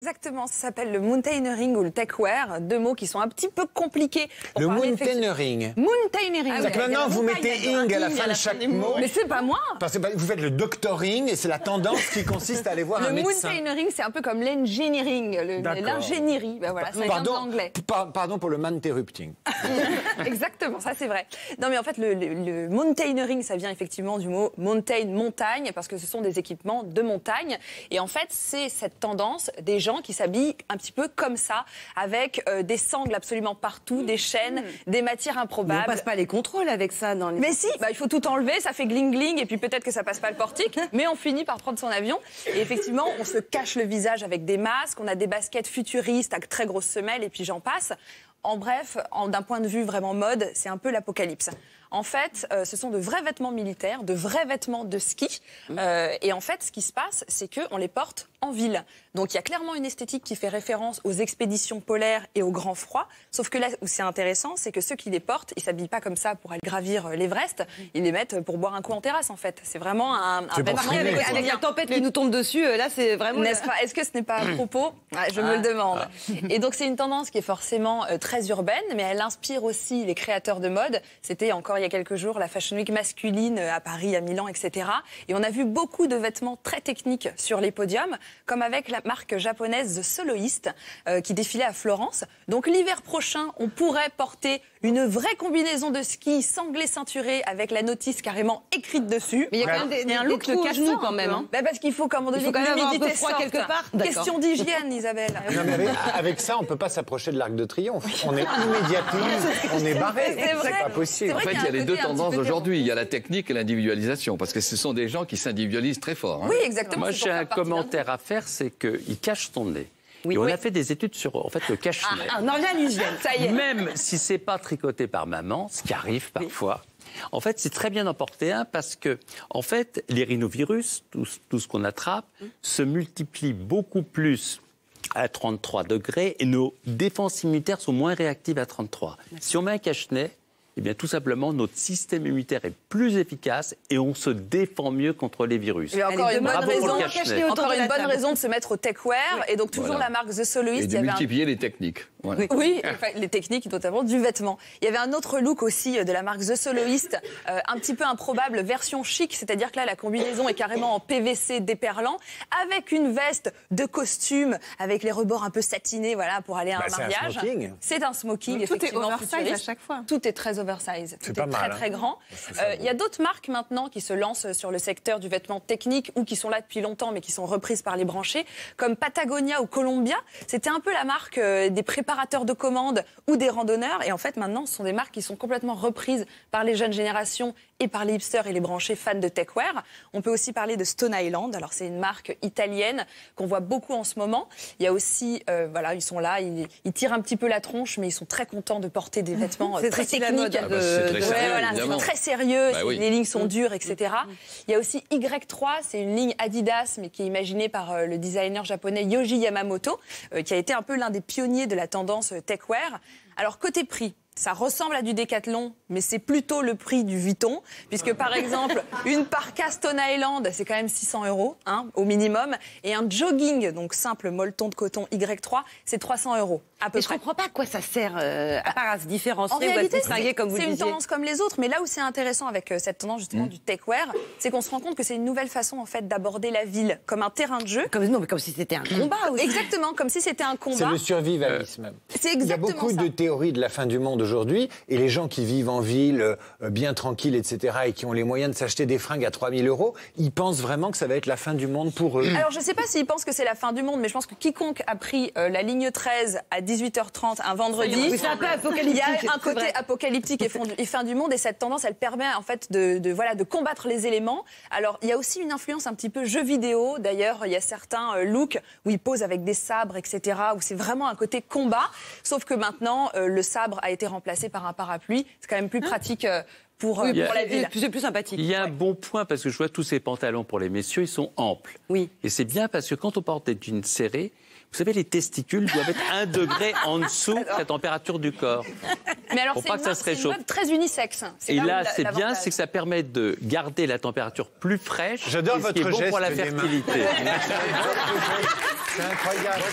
Exactement, ça s'appelle le mountaineering ou le techwear, deux mots qui sont un petit peu compliqués. Le mountaineering. Mountaineering. Donc maintenant, vous mettez ing à la fin de chaque mot. Mais c'est pas moi. Parce que vous faites le doctoring et c'est la tendance qui consiste à aller voir un médecin. Le mountaineering, c'est un peu comme l'engineering, l'ingénierie. Ben voilà, ça vient de l'anglais. Pardon pour le interrupting. Exactement, ça c'est vrai. Non mais en fait, le mountaineering, ça vient effectivement du mot mountain, montagne, parce que ce sont des équipements de montagne. Et en fait, c'est cette tendance des gens qui s'habillent un petit peu comme ça, avec des sangles absolument partout, des chaînes, des matières improbables. Mais on passe pas les contrôles avec ça dans les... Mais si, il faut tout enlever, ça fait gling-gling, et puis peut-être que ça passe pas le portique, mais on finit par prendre son avion. Et effectivement, on se cache le visage avec des masques, on a des baskets futuristes avec très grosses semelles, et puis j'en passe. En bref, d'un point de vue vraiment mode, c'est un peu l'apocalypse. En fait, ce sont de vrais vêtements militaires, de vrais vêtements de ski. Et en fait, ce qui se passe, c'est qu'on les porte en ville. Donc il y a clairement une esthétique qui fait référence aux expéditions polaires et au grand froid. Sauf que là où c'est intéressant, c'est que ceux qui les portent, ils s'abillent pas comme ça pour aller gravir l'Everest. Ils les mettent pour boire un coup en terrasse, en fait. C'est vraiment un vêtement avec la tempête qui nous tombe dessus. Là, c'est vraiment... N'est-ce pas ? Est-ce que ce n'est pas à propos ? Je me le demande. Et donc c'est une tendance qui est forcément très urbaine, mais elle inspire aussi les créateurs de mode. C'était encore il y a quelques jours la Fashion Week masculine à Paris, à Milan, etc. Et on a vu beaucoup de vêtements très techniques sur les podiums, comme avec la marque japonaise The Soloist qui défilait à Florence. Donc l'hiver prochain, on pourrait porter une vraie combinaison de ski sanglée ceinturée avec la notice carrément écrite dessus. Mais il y a quand même des look de cache-genoux quand même. Hein. Parce qu'il faut quand même avoir un peu froid quelque part. Question d'hygiène, Isabelle. Non, mais avec ça, on peut pas s'approcher de l'Arc de Triomphe. On est immédiatement, on est barré. C'est pas possible. En fait, il y a les deux tendances aujourd'hui. Il y a la technique et l'individualisation, parce que ce sont des gens qui s'individualisent très fort. Hein. Oui, exactement. Moi, j'ai un commentaire à faire, c'est qu'il cache son nez. Oui, on a fait des études sur le cache-nez. On en revient à l'hygiène, ça y est. Même si c'est pas tricoté par maman, ce qui arrive parfois. En fait, c'est très bien d'en porter un parce que, en fait, les rhinovirus, tout ce qu'on attrape, se multiplient beaucoup plus à 33 degrés et nos défenses immunitaires sont moins réactives à 33. Si on met un cache-nez, eh bien, tout simplement, notre système immunitaire est plus efficace et on se défend mieux contre les virus. Il y a encore une bonne raison de se mettre au techwear. Et donc, toujours la marque The Soloist. Et de multiplier les techniques. Voilà. Oui, les techniques, notamment du vêtement. Il y avait un autre look aussi de la marque The Soloist, un petit peu improbable, version chic. C'est-à-dire que là, la combinaison est carrément en PVC déperlant, avec une veste de costume, avec les rebords un peu satinés, voilà, pour aller à un mariage. C'est un smoking, effectivement. Tout est oversize à chaque fois. Tout est très oversize. Tout est très, très grand. Il y a d'autres marques maintenant qui se lancent sur le secteur du vêtement technique ou qui sont là depuis longtemps mais qui sont reprises par les branchés, comme Patagonia ou Columbia. C'était un peu la marque des préparateurs de commandes ou des randonneurs. Et en fait, maintenant, ce sont des marques qui sont complètement reprises par les jeunes générations et par les hipsters et les branchés fans de techwear. On peut aussi parler de Stone Island. Alors, c'est une marque italienne qu'on voit beaucoup en ce moment. Il y a aussi, voilà, ils sont là, ils tirent un petit peu la tronche, mais ils sont très contents de porter des vêtements très techniques. C'est très sérieux, les lignes sont dures, etc. Il y a aussi Y3, c'est une ligne Adidas, mais qui est imaginée par le designer japonais Yohji Yamamoto, qui a été un peu l'un des pionniers de la tendance techwear. Alors, côté prix, ça ressemble à du Decathlon, mais c'est plutôt le prix du Vuitton, puisque par exemple, une parka Stone Island, c'est quand même 600 €, hein, au minimum, et un jogging, donc simple molleton de coton Y3, c'est 300 €. À peu près. Je comprends pas à quoi ça sert, à part à se différencier. En réalité, c'est une tendance comme les autres, mais là où c'est intéressant avec cette tendance justement du techwear, c'est qu'on se rend compte que c'est une nouvelle façon en fait d'aborder la ville comme un terrain de jeu. Comme si c'était un combat aussi. Exactement, comme si c'était un combat. C'est le survivalisme. C'est exactement ça. Il y a beaucoup de théories de la fin du monde aujourd'hui, et les gens qui vivent en ville, bien tranquilles, etc., et qui ont les moyens de s'acheter des fringues à 3 000 €, ils pensent vraiment que ça va être la fin du monde pour eux. Alors, je ne sais pas s'ils pensent que c'est la fin du monde, mais je pense que quiconque a pris la ligne 13 à 18h30 un vendredi, c'est un peu apocalyptique. Il y a un côté apocalyptique et fin du monde, et cette tendance, elle permet en fait de combattre les éléments. Alors, il y a aussi une influence un petit peu jeu vidéo. D'ailleurs, il y a certains looks où ils posent avec des sabres, etc., où c'est vraiment un côté combat. Sauf que maintenant, le sabre a été remplacé par un parapluie. C'est quand même plus pratique pour la ville. C'est plus sympathique. Il y a un bon point, parce que je vois tous ces pantalons pour les messieurs, ils sont amples. Oui. Et c'est bien parce que quand on porte des jeans serrés, Vous savez, les testicules doivent être 1 degré en dessous de la température du corps. Mais alors, Pour pas que ça se c'est une réchauffe. meuble très unisexe. Et là, c'est bien, c'est que ça permet de garder la température plus fraîche. J'adore et ce qui est votre bon geste pour la des mains. fertilité. C'est incroyable.